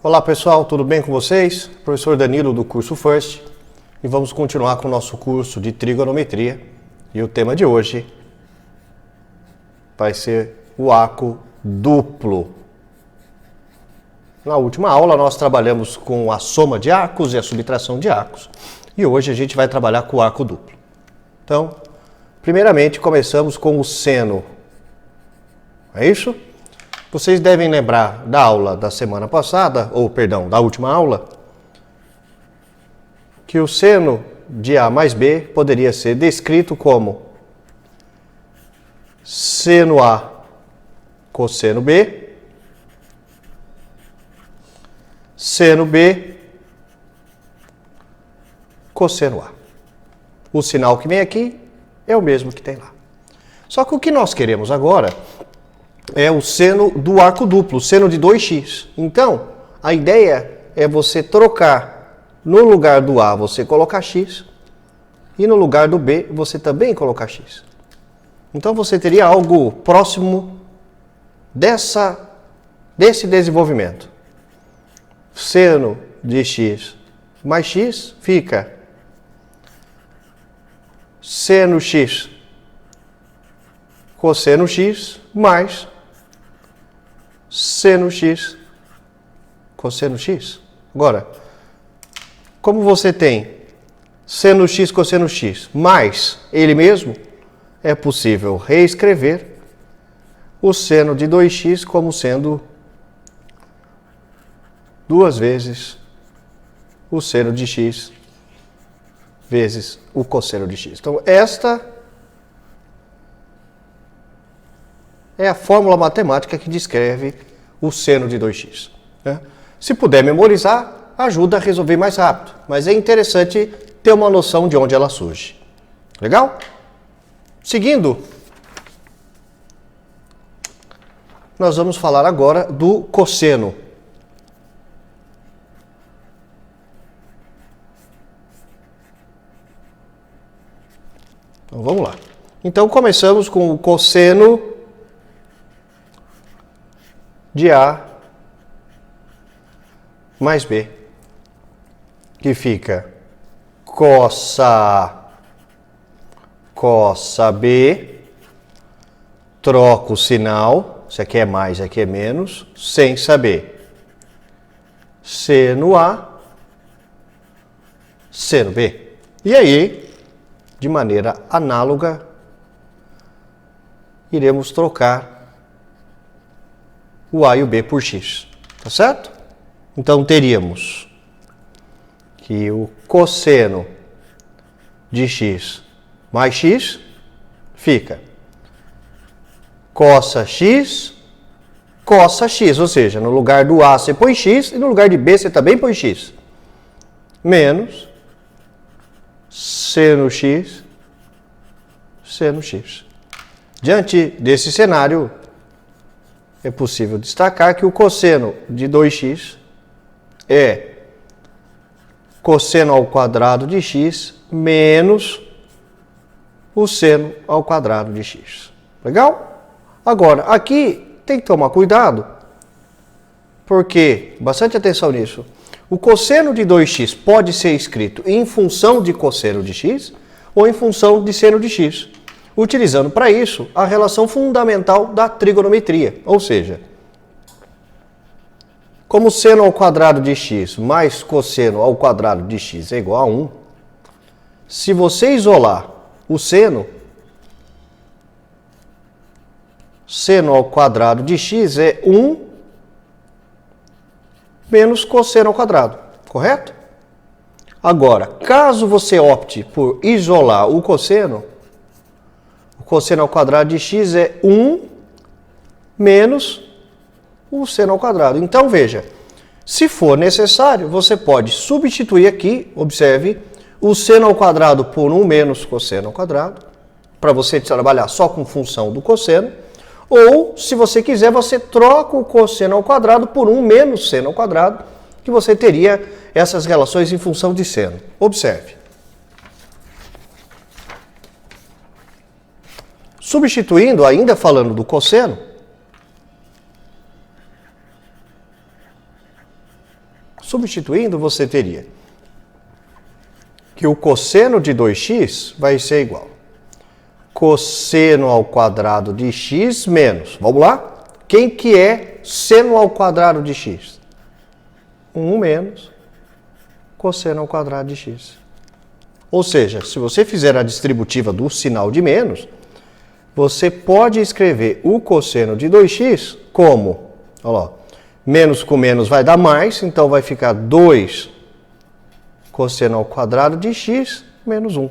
Olá pessoal, tudo bem com vocês? Professor Danilo do curso FIRST e vamos continuar com o nosso curso de trigonometria e o tema de hoje vai ser o arco duplo. Na última aula nós trabalhamos com a soma de arcos e a subtração de arcos e hoje a gente vai trabalhar com o arco duplo. Então, primeiramente começamos com o seno, é isso? Vocês devem lembrar da aula da semana passada, da última aula, que o seno de A mais B poderia ser descrito como seno A cosseno B, seno B cosseno A. O sinal que vem aqui é o mesmo que tem lá. Só que o que nós queremos agora é o seno do arco duplo, o seno de 2x. Então, a ideia é você trocar, no lugar do A você colocar x, e no lugar do B você também colocar x. Então você teria algo próximo desse desenvolvimento. Seno de x mais x fica seno x cosseno x mais seno x cosseno x. Agora, como você tem seno x cosseno x mais ele mesmo, é possível reescrever o seno de 2x como sendo 2 vezes o seno de x vezes o cosseno de x. Então, esta é a fórmula matemática que descreve o seno de 2x. Né? Se puder memorizar, ajuda a resolver mais rápido, mas é interessante ter uma noção de onde ela surge. Legal? Seguindo, nós vamos falar agora do cosseno. Então vamos lá. Então começamos com o cosseno de A mais B, que fica cossa B, troca o sinal, se aqui é mais, aqui é menos, sem saber. Seno A, seno B. E aí, de maneira análoga, iremos trocar o A e o B por x, tá certo? Então teríamos que o cosseno de x mais x fica cossa x, ou seja, no lugar do A você põe x e no lugar de B você também põe x, menos seno x, seno x. Diante desse cenário, é possível destacar que o cosseno de 2x é cosseno ao quadrado de x menos o seno ao quadrado de x. Legal? Agora, aqui tem que tomar cuidado, porque, bastante atenção nisso, o cosseno de 2x pode ser escrito em função de cosseno de x ou em função de seno de x, utilizando para isso a relação fundamental da trigonometria, ou seja, como seno ao quadrado de x mais cosseno ao quadrado de x é igual a 1, se você isolar o seno ao quadrado de x é 1 menos cosseno ao quadrado, correto? Agora, caso você opte por isolar o cosseno ao quadrado de x é 1 menos o seno ao quadrado. Então, veja, se for necessário, você pode substituir aqui, observe, o seno ao quadrado por 1 menos cosseno ao quadrado, para você trabalhar só com função do cosseno, ou, se você quiser, você troca o cosseno ao quadrado por 1 menos seno ao quadrado, que você teria essas relações em função de seno. Observe. Substituindo, ainda falando do cosseno, substituindo, você teria que o cosseno de 2x vai ser igual cosseno ao quadrado de x menos, vamos lá? Quem que é seno ao quadrado de x? 1 menos cosseno ao quadrado de x. Ou seja, se você fizer a distributiva do sinal de menos, você pode escrever o cosseno de 2x como, olha lá, menos com menos vai dar mais, então vai ficar 2 cosseno ao quadrado de x menos 1.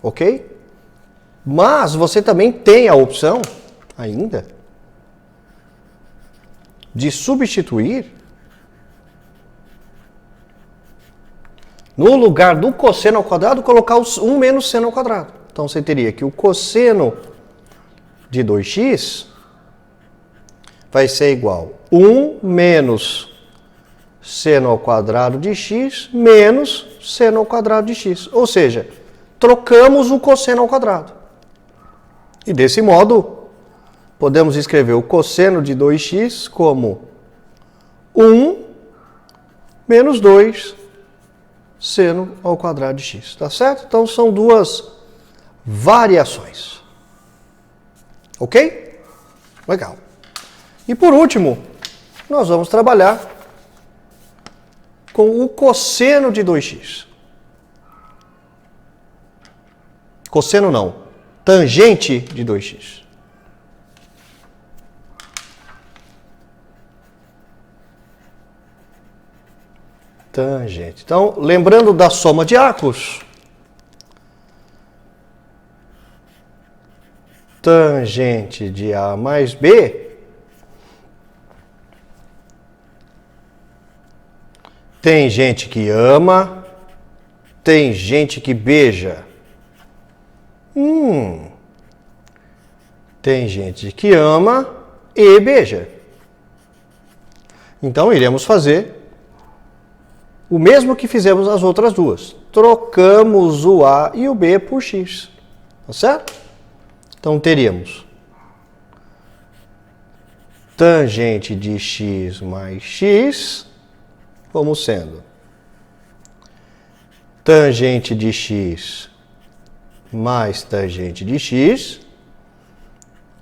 Ok? Mas você também tem a opção, ainda, de substituir no lugar do cosseno ao quadrado, colocar 1 menos seno ao quadrado. Então você teria que o cosseno de 2x vai ser igual a 1 menos seno ao quadrado de x menos seno ao quadrado de x. Ou seja, trocamos o cosseno ao quadrado. E desse modo, podemos escrever o cosseno de 2x como 1 menos 2 seno ao quadrado de x. Tá certo? Então são duas variações. Ok? Legal. E por último, nós vamos trabalhar com o cosseno de 2x. Cosseno não, tangente de 2x. Tangente. Então, lembrando da soma de arcos, tangente de A mais B tem gente que ama, tem gente que beija. Tem gente que ama e beija. Então, iremos fazer o mesmo que fizemos nas outras duas. Trocamos o A e o B por x. Tá certo? Então, teríamos tangente de x mais x como sendo tangente de x mais tangente de x,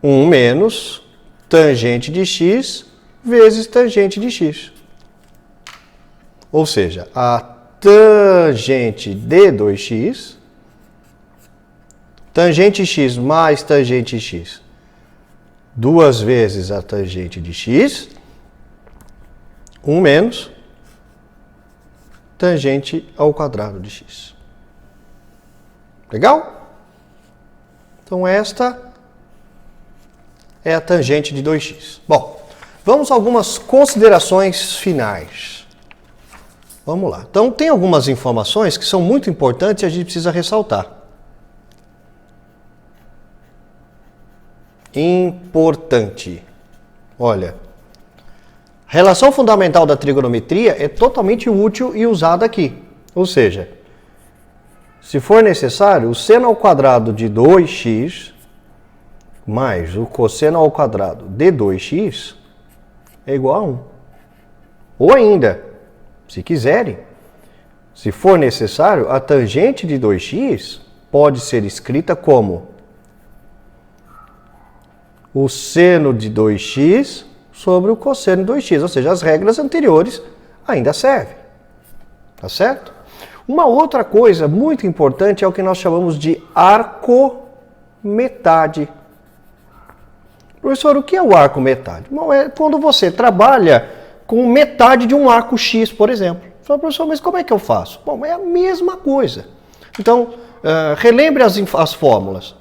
1 menos tangente de x vezes tangente de x. Ou seja, a tangente de 2x, tangente x mais tangente x, 2 vezes a tangente de x, 1 menos tangente ao quadrado de x. Legal? Então esta é a tangente de 2x. Bom, vamos a algumas considerações finais. Vamos lá. Então tem algumas informações que são muito importantes e a gente precisa ressaltar. Importante. Olha, a relação fundamental da trigonometria é totalmente útil e usada aqui. Ou seja, se for necessário, o seno ao quadrado de 2x mais o cosseno ao quadrado de 2x é igual a 1. Ou ainda, se quiserem, se for necessário, a tangente de 2x pode ser escrita como o seno de 2x sobre o cosseno de 2x. Ou seja, as regras anteriores ainda servem. Tá certo? Uma outra coisa muito importante é o que nós chamamos de arco-metade. Professor, o que é o arco-metade? Bom, é quando você trabalha com metade de um arco X, por exemplo. Fala, professor, mas como é que eu faço? Bom, é a mesma coisa. Então, relembre as fórmulas.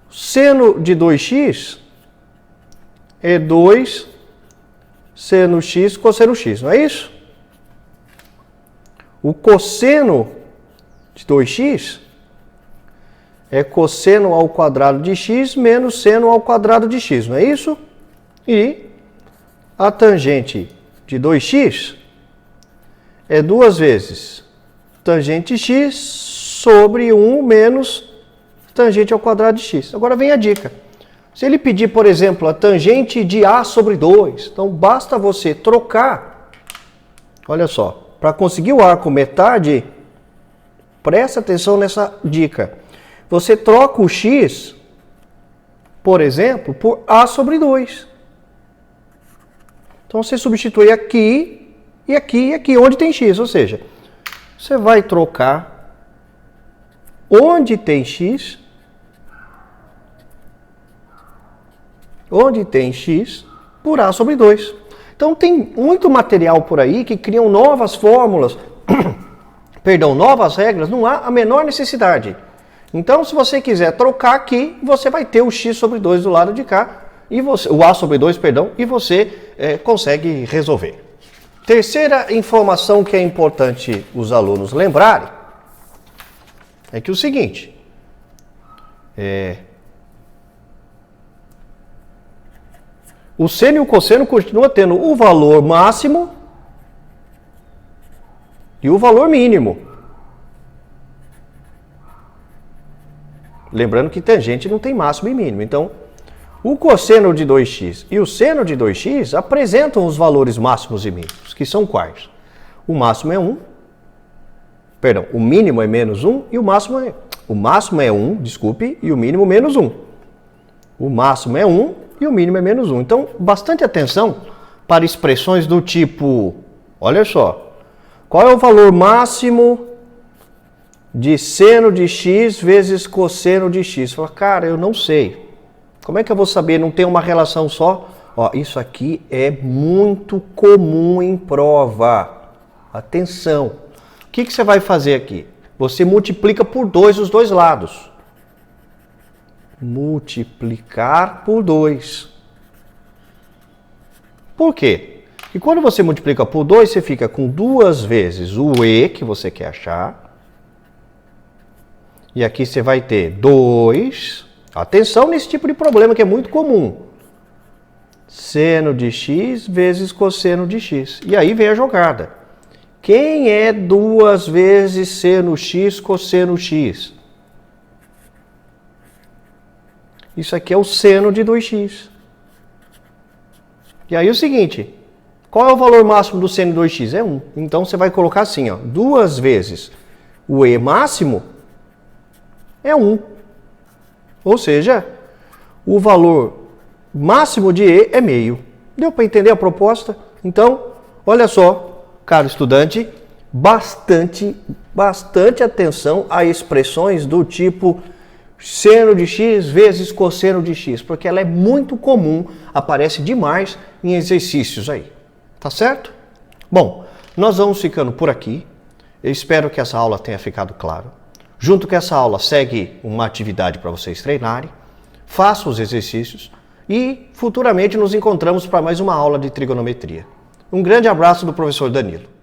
Seno de 2x é 2 seno x cosseno x, não é isso? O cosseno de 2x é cosseno ao quadrado de x menos seno ao quadrado de x, não é isso? E a tangente de 2x é 2 vezes tangente x sobre 1 menos tangente ao quadrado de x. Agora vem a dica. Se ele pedir, por exemplo, a tangente de A sobre 2, então basta você trocar, olha só, para conseguir o arco metade, presta atenção nessa dica. Você troca o x, por exemplo, por A sobre 2. Então você substitui aqui, e aqui, e aqui, onde tem x, ou seja, você vai trocar onde tem x, por A sobre 2. Então tem muito material por aí que criam novas fórmulas, perdão, novas regras, não há a menor necessidade. Então se você quiser trocar aqui, você vai ter o x sobre 2 do lado de cá, e você, o A sobre 2, perdão, e você consegue resolver. Terceira informação que é importante os alunos lembrarem é que o seguinte, o seno e o cosseno continuam tendo o valor máximo e o valor mínimo. Lembrando que tangente não tem máximo e mínimo. Então, o cosseno de 2x e o seno de 2x apresentam os valores máximos e mínimos, que são quais? O máximo é 1, perdão, o mínimo é menos 1 e o máximo é 1, desculpe, e o mínimo menos 1. O máximo é 1 e o mínimo é menos 1. Então, bastante atenção para expressões do tipo, olha só, qual é o valor máximo de seno de x vezes cosseno de x? Fala, cara, eu não sei. Como é que eu vou saber? Não tem uma relação só? Ó, isso aqui é muito comum em prova. Atenção. O que você vai fazer aqui? Você multiplica por 2 os dois lados. Multiplicar por 2. Por quê? Porque quando você multiplica por 2, você fica com 2 vezes o e que você quer achar. E aqui você vai ter 2. Atenção nesse tipo de problema que é muito comum. Seno de x vezes cosseno de x. E aí vem a jogada. Quem é 2 vezes seno x cosseno x? Isso aqui é o seno de 2x. E aí o seguinte, qual é o valor máximo do seno de 2x? É 1. Então você vai colocar assim, ó, 2 vezes o e máximo é 1. Ou seja, o valor máximo de e é meio. Deu para entender a proposta? Então, olha só, caro estudante, bastante atenção a expressões do tipo seno de x vezes cosseno de x, porque ela é muito comum, aparece demais em exercícios aí. Tá certo? Bom, nós vamos ficando por aqui. Eu espero que essa aula tenha ficado claro. Junto com essa aula, segue uma atividade para vocês treinarem, façam os exercícios e futuramente nos encontramos para mais uma aula de trigonometria. Um grande abraço do professor Danilo.